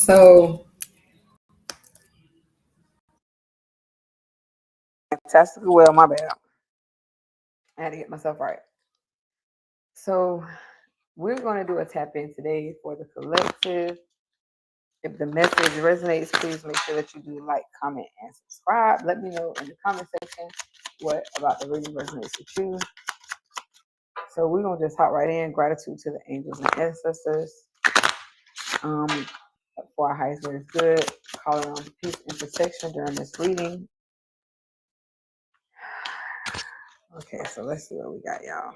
So, fantastic. Well, my bad. I had to get myself right. So, we're going to do a tap in today for the collective. If the message resonates, please make sure that you do like, comment, and subscribe. Let me know in the comment section what about the reading resonates with you. So we're gonna just hop right in. Gratitude to the angels and ancestors. For our highest good is good. Calling on peace and protection during this reading. Okay, so let's see what we got, y'all.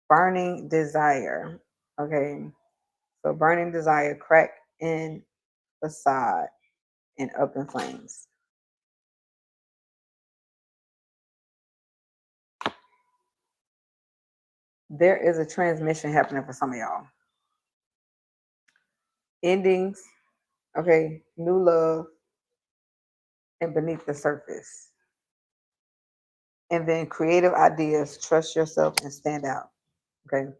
Burning desire. Okay, so burning desire, crack in facade and up in flames. There is a transmission happening for some of y'all. Endings, okay, new love, and beneath the surface. And then creative ideas, trust yourself and stand out. Okay.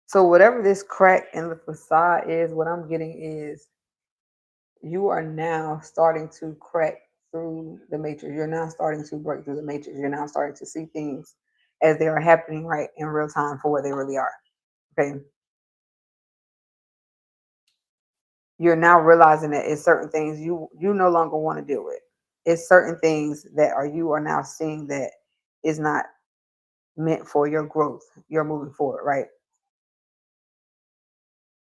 So whatever this crack in the facade is, what I'm getting is you are now starting to crack through the matrix. You're now starting to break through the matrix. You're now starting to see things as they are happening right in real time for what they really are. Okay. You're now realizing that it's certain things you no longer want to deal with. It's certain things that you are now seeing that is not meant for your growth. You're moving forward, right?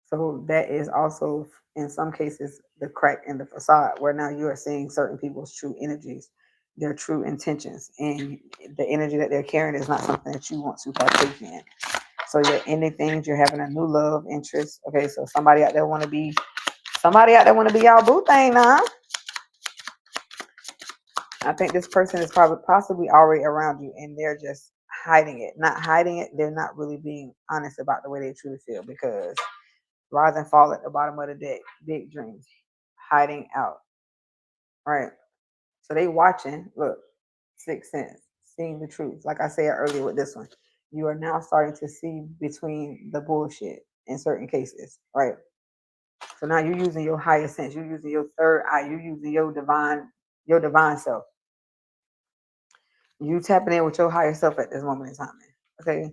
So that is also, in some cases, the crack in the facade, where now you are seeing certain people's true energies, their true intentions, and the energy that they're carrying is not something that you want to partake in. So you're ending things. You're having a new love interest. Okay, so somebody out there want to be y'all boo thing now. I think this person is possibly already around you, and they're just hiding it. Not hiding it. They're not really being honest about the way they truly feel, because rise and fall at the bottom of the deck. Big dreams. Hiding out. Right. So they watching. Look, sixth sense. Seeing the truth. Like I said earlier with this one. You are now starting to see between the bullshit in certain cases. Right. So now you're using your higher sense. You're using your third eye. You're using your divine self. You tapping in with your higher self at this moment in time. Okay.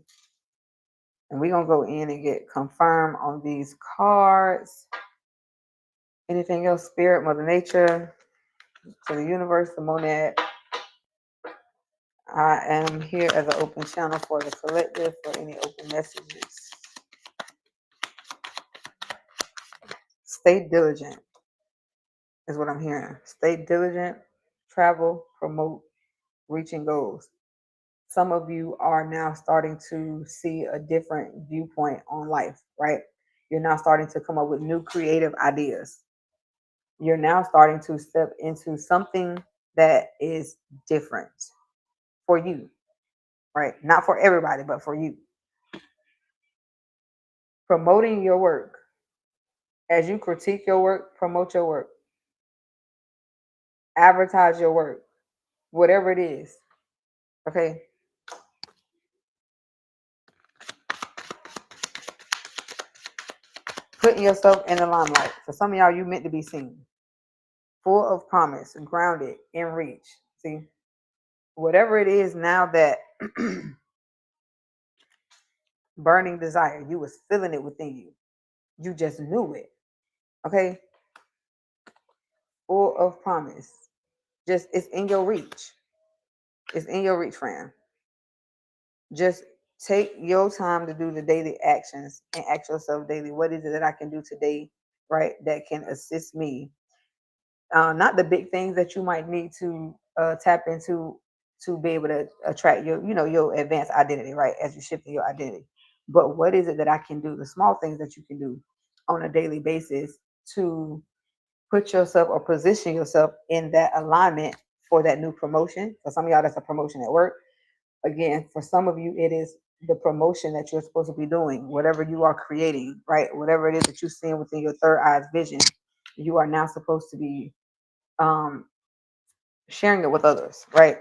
And we're going to go in and get confirmed on these cards. Anything else? Spirit, Mother Nature, to the universe, the monad. I am here as an open channel for the collective for any open messages. Stay diligent is what I'm hearing. Stay diligent, travel, promote, reaching goals. Some of you are now starting to see a different viewpoint on life, right? You're now starting to come up with new creative ideas. You're now starting to step into something that is different for you, right? Not for everybody, but for you. Promoting your work. As you critique your work, promote your work. Advertise your work. Whatever it is. Okay? Putting yourself in the limelight. For some of y'all, you meant to be seen. Full of promise, grounded, in reach. See? Whatever it is now that burning desire, you was feeling it within you. You just knew it. Okay? Full of promise. Just, it's in your reach. It's in your reach, friend. Just take your time to do the daily actions and ask yourself daily, what is it that I can do today, right, that can assist me? Not the big things that you might need to tap into to be able to attract your advanced identity, right, as you're shifting your identity. But what is it that I can do, the small things that you can do on a daily basis to put yourself or position yourself in that alignment for that new promotion? For some of y'all, that's a promotion at work. Again, for some of you, it is the promotion that you're supposed to be doing, whatever you are creating, right? Whatever it is that you're seeing within your third eye's vision, you are now supposed to be sharing it with others, right?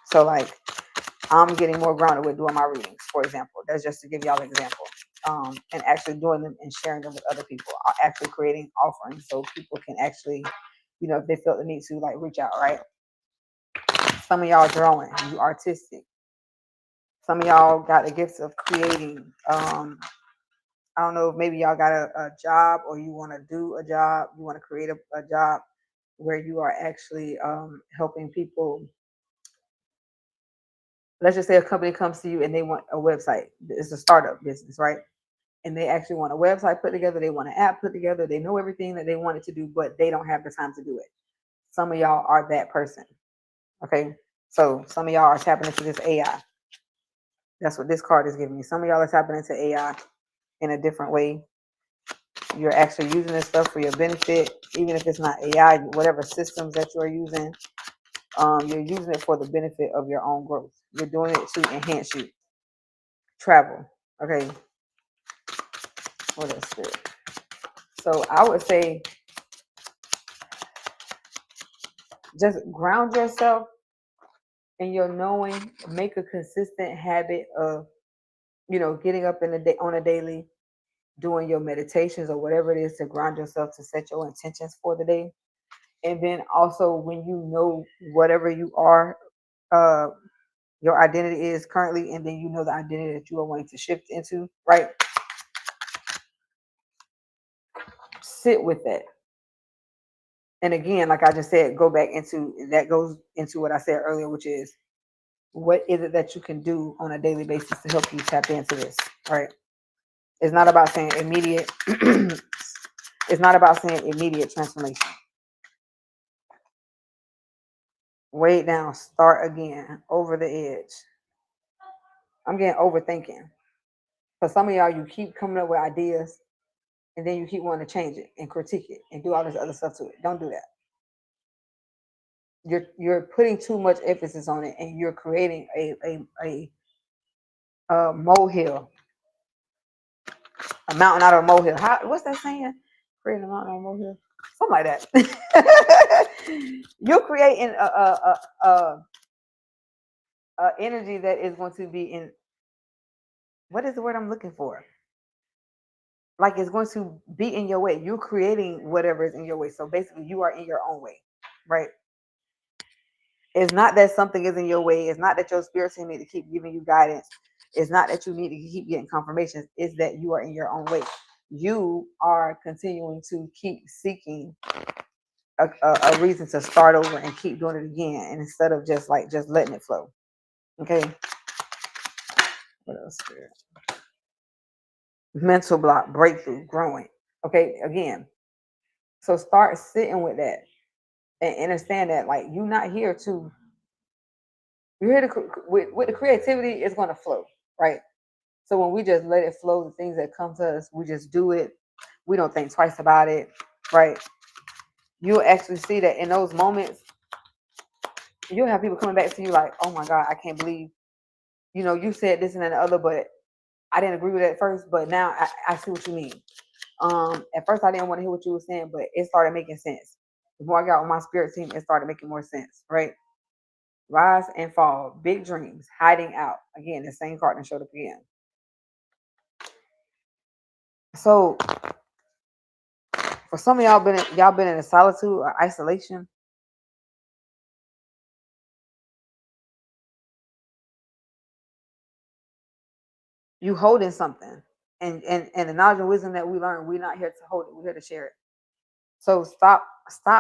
So like, I'm getting more grounded with doing my readings, for example. That's just to give y'all an example. and actually doing them and sharing them with other people, actually creating offerings so people can actually, if they feel the need to, like, reach out, right? Some of y'all drawing, you artistic. Some of y'all got the gifts of creating. I don't know if maybe y'all got a job, or you want to do a job, you want to create a job where you are actually helping people. Let's just say a company comes to you and they want a website. It's a startup business, right? And they actually want a website put together. They want an app put together. They know everything that they wanted to do, but they don't have the time to do it. Some of y'all are that person. Okay. So some of y'all are tapping into this AI. That's what this card is giving me. Some of y'all are tapping into AI in a different way. You're actually using this stuff for your benefit, even if it's not AI, whatever systems that you're using, you're using it for the benefit of your own growth. You're doing it to enhance you. Travel. Okay. What else? So I would say just ground yourself in your knowing. Make a consistent habit of, getting up in the day on a daily, doing your meditations or whatever it is to ground yourself, to set your intentions for the day. And then also, when you know whatever you are, your identity is currently, and then you know the identity that you are wanting to shift into, right? Sit with that. And again, like I just said, go back into that, goes into what I said earlier, which is, what is it that you can do on a daily basis to help you tap into this, right? It's not about saying immediate. It's not about saying immediate transformation. Way down, start again, over the edge. I'm getting overthinking. For some of y'all, you keep coming up with ideas, and then you keep wanting to change it and critique it and do all this other stuff to it. Don't do that. You're putting too much emphasis on it, and you're creating a molehill, a mountain out of a molehill. What's that saying? Creating a mountain out of a molehill, something like that. You're creating a energy that is going to be in. What is the word I'm looking for? Like, it's going to be in your way. You're creating whatever is in your way. So basically, you are in your own way, right? It's not that something is in your way. It's not that your spirit team need to keep giving you guidance. It's not that you need to keep getting confirmations. It's that you are in your own way. You are continuing to keep seeking a reason to start over and keep doing it again, and instead of just letting it flow. Okay. What else? Spirit? Mental block, breakthrough, growing. Okay. Again. So start sitting with that and understand that, like, you're not here to. You're here to with the creativity. It's going to flow, right? So when we just let it flow, the things that come to us, we just do it. We don't think twice about it, right? You'll actually see that in those moments, you'll have people coming back to you like, "Oh my God, I can't believe, you said this and that and the other, but I didn't agree with it at first, but now I see what you mean. At first I didn't want to hear what you were saying, but it started making sense. The more I got on my spirit team, it started making more sense, right? Rise and fall, big dreams, hiding out. Again, the same card that showed up again. So for some of y'all been in a solitude or isolation. You holding something, and the knowledge and wisdom that we learn, we're not here to hold it. We're here to share it. So stop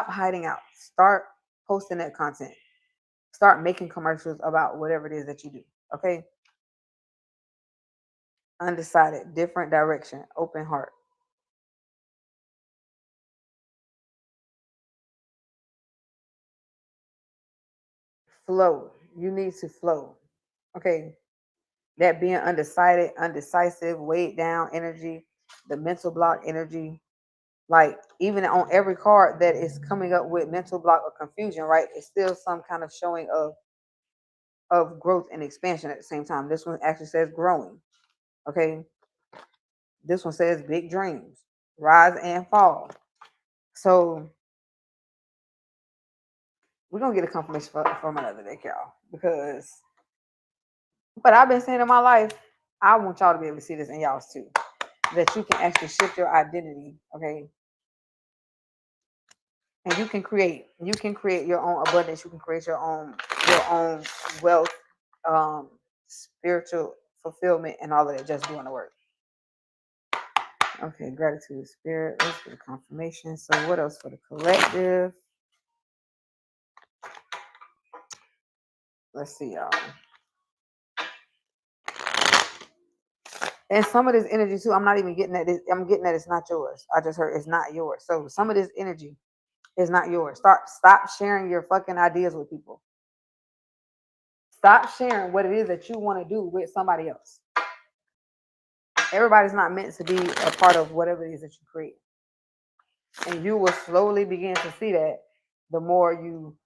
hiding out. Start posting that content. Start making commercials about whatever it is that you do. Okay. Undecided, different direction, open heart. Flow. You need to flow. Okay. That being undecided, undecisive, weighed down energy, the mental block energy. Like, even on every card that is coming up with mental block or confusion, right? It's still some kind of showing of growth and expansion at the same time. This one actually says growing. Okay. This one says big dreams, rise and fall. So we're gonna get a confirmation from another deck, y'all, because what I've been saying in my life, I want y'all to be able to see this in y'all's too. that you can actually shift your identity, okay? And you can create your own abundance, you can create your own wealth, spiritual fulfillment, and all of that just doing the work. Okay, gratitude, spirit. Let's get a confirmation. So what else for the collective? Let's see, y'all. And some of this energy too, I'm not even getting at this. I'm getting that it's not yours. I just heard it's not yours. So some of this energy is not yours. Stop sharing your fucking ideas with people. Stop sharing what it is that you want to do with somebody else. Everybody's not meant to be a part of whatever it is that you create. And you will slowly begin to see that the more you,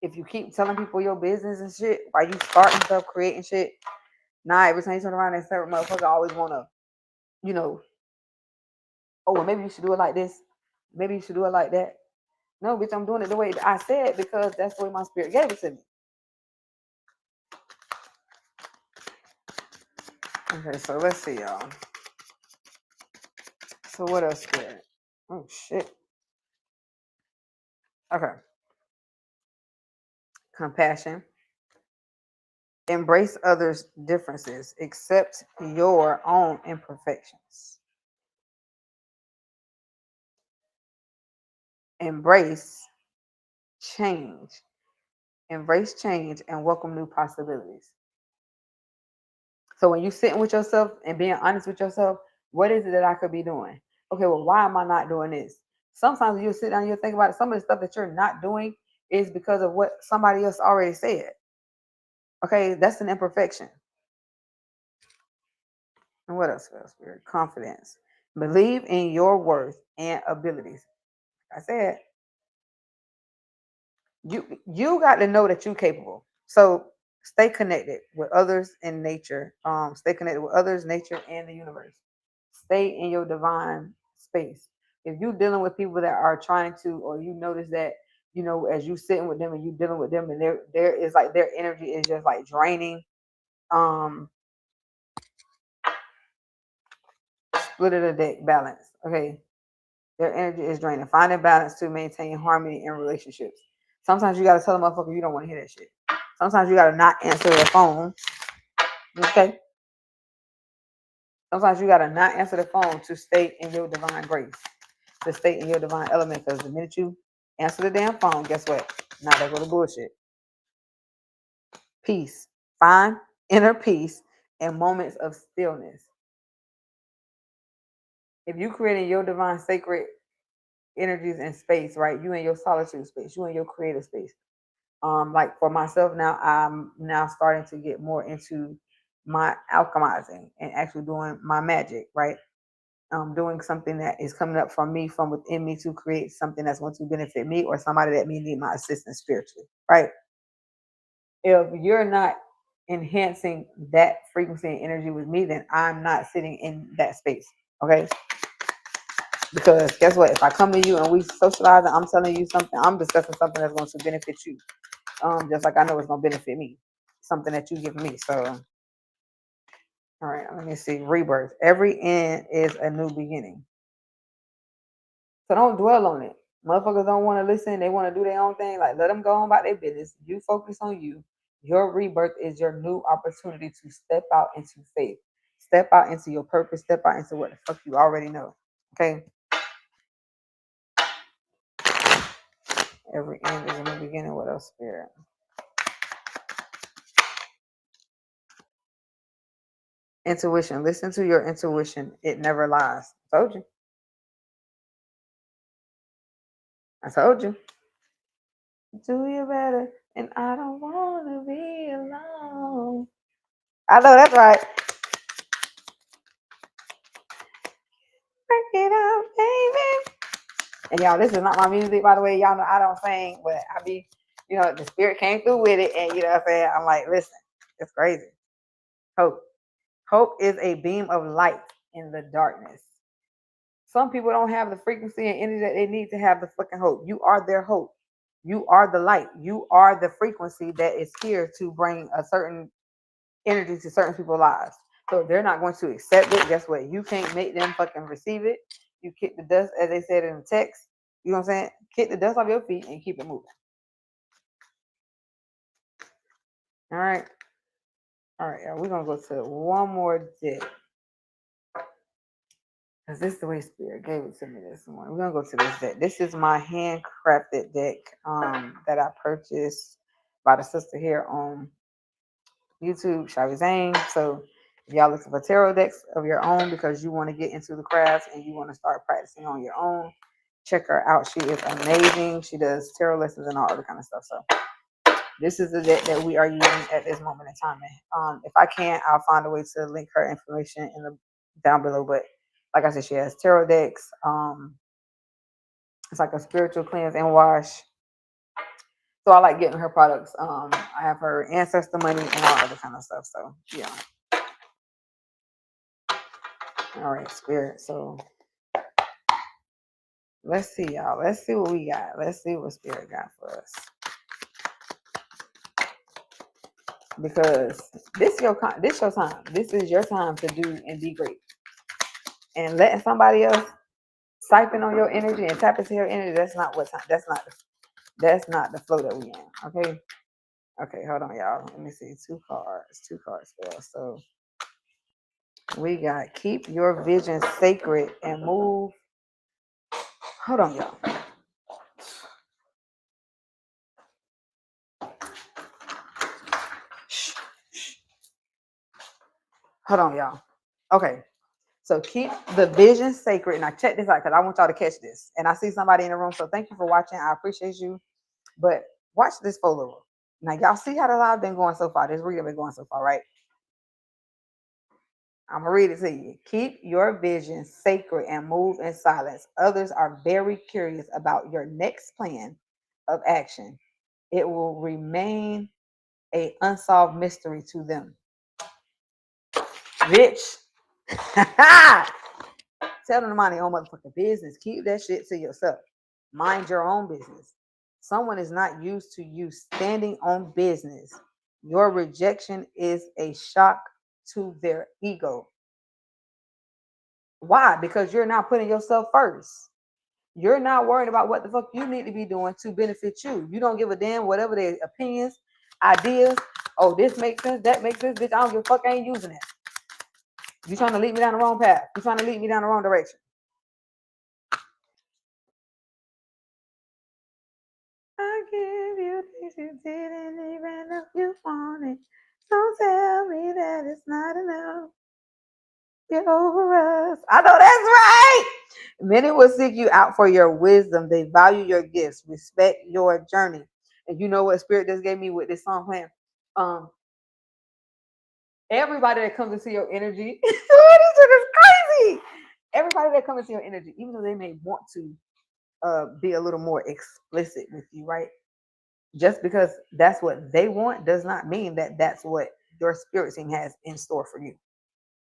if you keep telling people your business and shit, while you starting stuff, creating shit, now every time you turn around, that certain motherfucker always want to, you know, oh, well, maybe you should do it like this. Maybe you should do it like that. No, bitch, I'm doing it the way I said because that's the way my spirit gave it to me. Okay, so let's see, y'all. So what else, spirit? Oh, shit. Okay. Compassion. Embrace others' differences. Accept your own imperfections. Embrace change. Embrace change and welcome new possibilities. So when you sitting with yourself and being honest with yourself, what is it that I could be doing? Okay, well, why am I not doing this? Sometimes you'll sit down and you'll think about it. Some of the stuff that you're not doing is because of what somebody else already said. Okay, that's an imperfection. And what else, Spirit? Confidence. Believe in your worth and abilities. I said, you got to know that you're capable. So stay connected with others in nature. Stay connected with others, nature, and the universe. Stay in your divine space. If you're dealing with people that are trying to, or you notice that, you know, as you sitting with them and you dealing with them, and there is like their energy is just like draining. Split of the deck, balance. Okay, their energy is draining. Find a balance to maintain harmony in relationships. Sometimes you gotta tell a motherfucker you don't want to hear that shit. Sometimes you gotta not answer the phone. Okay. Sometimes you gotta not answer the phone to stay in your divine grace, to stay in your divine element. Because the minute you answer the damn phone, guess what? Now there go the bullshit. Peace. Find inner peace and moments of stillness. If you creating your divine sacred energies and space, right? You in your solitude space, you in your creative space. Like for myself now, I'm now starting to get more into my alchemizing and actually doing my magic, right? Doing something that is coming up from me, from within me, to create something that's going to benefit me or somebody that may need my assistance spiritually, right? If you're not enhancing that frequency and energy with me, then I'm not sitting in that space, okay? Because guess what? If I come to you and we socialize and I'm telling you something, I'm discussing something that's going to benefit you. Just like I know it's going to benefit me. Something that you give me. So, all right, let me see. Rebirth. Every end is a new beginning. So don't dwell on it. Motherfuckers don't want to listen. They want to do their own thing. Like, let them go on about their business. You focus on you. Your rebirth is your new opportunity to step out into faith. Step out into your purpose. Step out into what the fuck you already know. Okay? Every end is a new beginning. What else, Spirit? Intuition. Listen to your intuition. It never lies. I told you. I told you. Do you better, and I don't want to be alone. I know that's right. Break it up, baby. And y'all, this is not my music, by the way. Y'all know I don't sing, but I be, you know, the spirit came through with it, and you know what I'm saying? I'm like, listen, it's crazy. Hope. Hope is a beam of light in the darkness. Some people don't have the frequency and energy that they need to have the fucking hope. You are their hope. You are the light. You are the frequency that is here to bring a certain energy to certain people's lives. So they're not going to accept it. Guess what? You can't make them fucking receive it. You kick the dust, as they said in the text. You know what I'm saying? Kick the dust off your feet and keep it moving. All right. All right, y'all. We're going to go to one more deck. Because this is the way Spirit gave it to me this morning. We're going to go to this deck. This is my handcrafted deck that I purchased by the sister here on YouTube, Shabby Zane. So if y'all looking for tarot decks of your own because you want to get into the craft and you want to start practicing on your own, check her out. She is amazing. She does tarot lessons and all other kind of stuff. So this is the deck that we are using at this moment in time. If I can, I'll find a way to link her information in the down below. But like I said, she has tarot decks. It's like a spiritual cleanse and wash. So I like getting her products. I have her ancestor money and all other kind of stuff. So yeah. All right, Spirit. So let's see, y'all. Let's see what we got. Let's see what Spirit got for us. Because this your time. This is your time to do and be great. And letting somebody else siphon on your energy and tap into your energy, that's not what time. That's not the flow that we in. Okay. Okay, hold on, y'all. Let me see. Two cards fell. So we got keep your vision sacred and move. Hold on, y'all. Hold on, y'all. Okay. So keep the vision sacred. Now check this out because I want y'all to catch this. And I see somebody in the room. So thank you for watching. I appreciate you. But watch this follow. Now y'all see how the live been going so far. This reading been going so far, right? I'm gonna read it to you. Keep your vision sacred and move in silence. Others are very curious about your next plan of action. It will remain a unsolved mystery to them. Bitch. Tell them to mind their own motherfucking business. Keep that shit to yourself. Mind your own business. Someone is not used to you standing on business. Your rejection is a shock to their ego. Why? Because you're not putting yourself first. You're not worried about what the fuck you need to be doing to benefit you. You don't give a damn whatever their opinions, ideas. Oh, this makes sense. That makes sense. Bitch, I don't give a fuck. I ain't using it. You trying to lead me down the wrong path. You trying to lead me down the wrong direction. I give you things you didn't even know you wanted. Don't tell me that it's not enough. Get over us. I know that's right. Many will seek you out for your wisdom. They value your gifts, respect your journey. And you know what Spirit just gave me with this song playing? Everybody that comes into your energy, this shit is crazy. Everybody that comes into your energy, even though they may want to be a little more explicit with you, right? Just because that's what they want does not mean that that's what your spirit team has in store for you,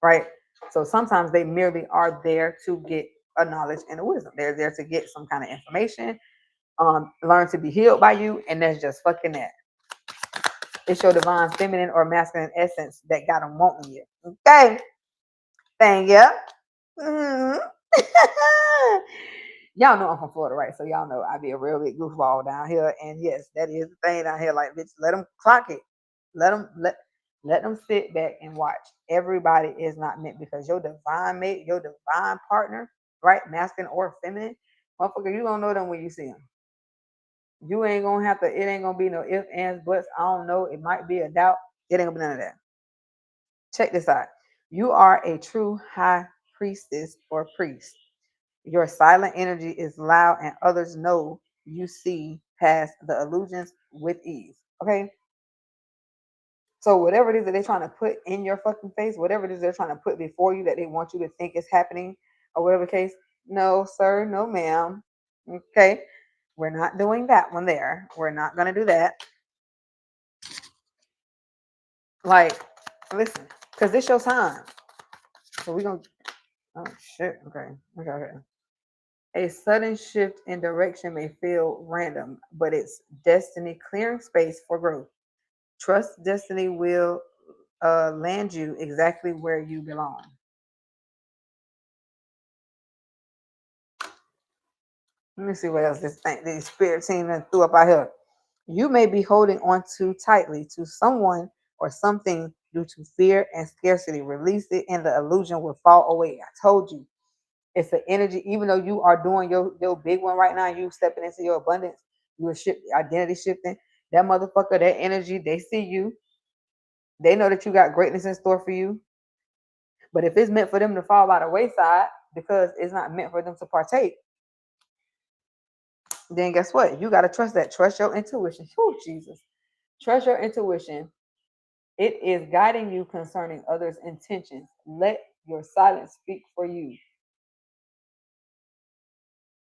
right? So sometimes they merely are there to get a knowledge and a wisdom. They're there to get some kind of information, learn to be healed by you, and that's just fucking that. It's your divine feminine or masculine essence that got them wanting you. Okay, thank you. Mm-hmm. Y'all know I'm from Florida, right? So y'all know I be a real big goofball down here. And yes, that is the thing down here. Like, bitch, let them clock it. Let them sit back and watch. Everybody is not meant because your divine mate, your divine partner, right? Masculine or feminine, motherfucker, you gonna know them when you see them. You ain't gonna have to, it ain't gonna be no ifs, ands, buts. I don't know. It might be a doubt. It ain't gonna be none of that. Check this out. You are a true high priestess or priest. Your silent energy is loud and others know you see past the illusions with ease. Okay? So whatever it is that they're trying to put in your fucking face, whatever it is they're trying to put before you that they want you to think is happening, or whatever case, no, sir, no, ma'am. Okay? We're not doing that one there. We're not gonna do that. Like, listen, because this your time. So we're gonna oh shit. Okay. A sudden shift in direction may feel random, but it's destiny clearing space for growth. Trust destiny will land you exactly where you belong. Let me see what else this spirit team that threw up out here. You may be holding on too tightly to someone or something due to fear and scarcity. Release it and the illusion will fall away. I told you. It's the energy, even though you are doing your big one right now, you stepping into your abundance, you are identity shifting. That motherfucker, that energy, they see you. They know that you got greatness in store for you. But if it's meant for them to fall by the wayside because it's not meant for them to partake, then guess what? You got to trust that. Trust your intuition. Oh, Jesus. Trust your intuition. It is guiding you concerning others' intentions. Let your silence speak for you.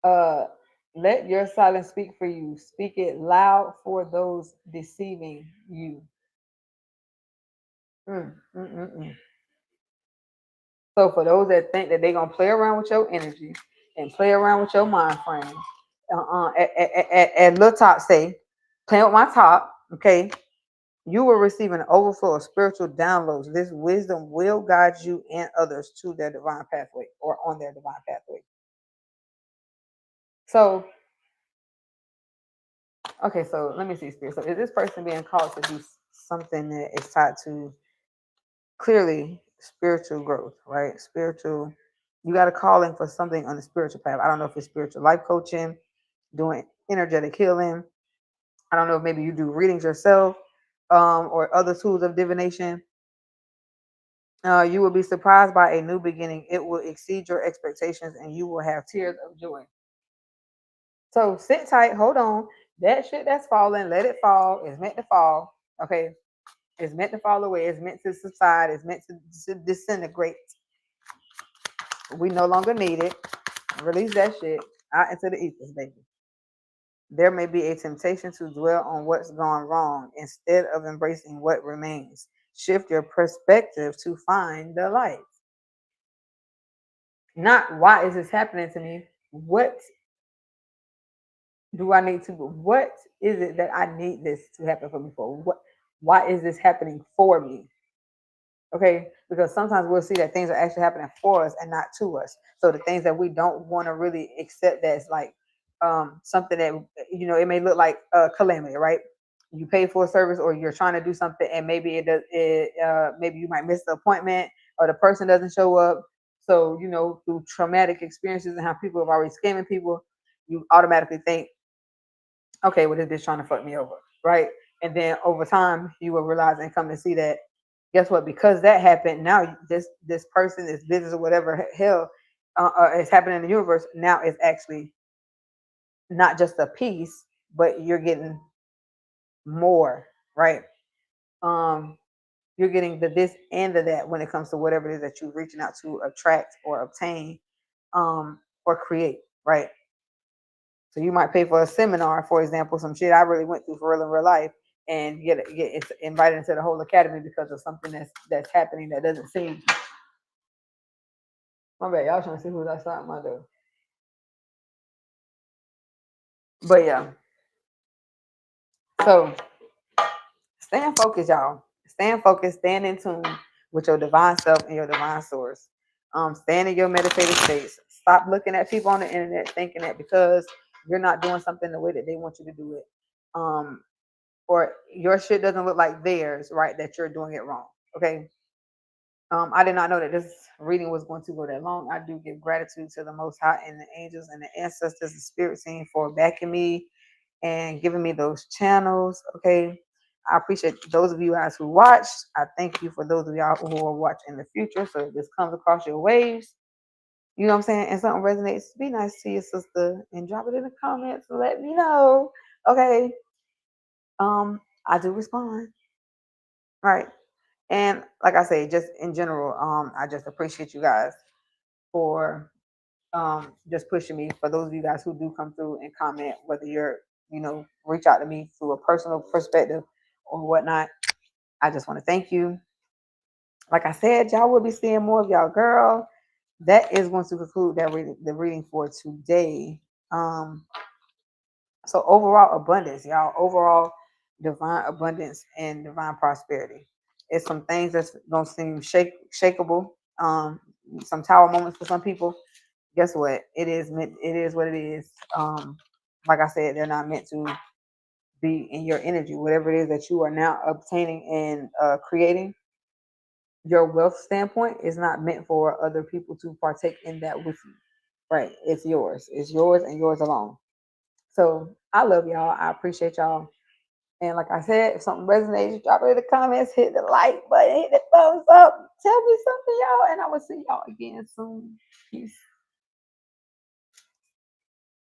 Uh, let your silence speak for you. Speak it loud for those deceiving you. Mm, mm, mm, mm. So for those that think that they're gonna play around with your energy and play around with your mind frame, at Lil Top say, playing with my top, okay, you will receive an overflow of spiritual downloads. This wisdom will guide you and others to their divine pathway or on their divine pathway. So, okay, so let me see, Spirit. So is this person being called to do something that is tied to clearly spiritual growth, right? Spiritual, you got a calling for something on the spiritual path. I don't know if it's spiritual life coaching, doing energetic healing. I don't know if maybe you do readings yourself, or other tools of divination. You will be surprised by a new beginning. It will exceed your expectations and you will have tears of joy. So sit tight, hold on. That shit that's falling, let it fall. It's meant to fall. Okay. It's meant to fall away. It's meant to subside. It's meant to disintegrate. We no longer need it. Release that shit out into the ethers, baby. There may be a temptation to dwell on what's gone wrong instead of embracing what remains. Shift your perspective to find the light. Not why is this happening to me? What do I need to? What is it that I need this to happen for me for? What? Why is this happening for me? Okay, because sometimes we'll see that things are actually happening for us and not to us. So the things that we don't want to really accept as like something that it may look like a calamity, right? You pay for a service or you're trying to do something and maybe it does maybe you might miss the appointment or the person doesn't show up. So through traumatic experiences and how people have already scamming people, you automatically think, okay, well, this bitch trying to fuck me over, right? And then over time, you will realize and come to see that, guess what? Because that happened, now this person, this business, or whatever hell is happening in the universe, now it's actually not just a piece, but you're getting more, right? Um, you're getting the this and the that when it comes to whatever it is that you're reaching out to attract or obtain, or create, right? So you might pay for a seminar, for example, some shit I really went through for real in real life, and get invited into the whole academy because of something that's happening that doesn't seem. My bad, y'all trying to see who's outside my door. But yeah, so staying focused, y'all. Staying focused, staying in tune with your divine self and your divine source. Stand in your meditative states. Stop looking at people on the internet thinking that because you're not doing something the way that they want you to do it, or your shit doesn't look like theirs, right? That you're doing it wrong. Okay. I did not know that this reading was going to go that long. I do give gratitude to the Most High and the angels and the ancestors and spirit team for backing me and giving me those channels. Okay. I appreciate those of you guys who watched. I thank you for those of y'all who will watch in the future. So if this comes across your waves, you know what I'm saying, and something resonates, be nice to your sister and drop it in the comments and let me know. Okay. I do respond. Right. And like I say, just in general, I just appreciate you guys for just pushing me. For those of you guys who do come through and comment, whether you're, reach out to me through a personal perspective or whatnot, I just want to thank you. Like I said, y'all will be seeing more of y'all, girl. That is going to conclude the reading for today. So overall abundance, y'all. Overall divine abundance and divine prosperity It's some things that's gonna seem shakeable. Some tower moments for some people. Guess what? It is meant. It is what it is. Like I said, they're not meant to be in your energy. Whatever it is that you are now obtaining and creating, your wealth standpoint is not meant for other people to partake in that with you. Right? It's yours. It's yours and yours alone. So I love y'all. I appreciate y'all. And like I said, if something resonates, drop it in the comments, hit the like button, hit the thumbs up, tell me something, y'all. And I will see y'all again soon. Peace.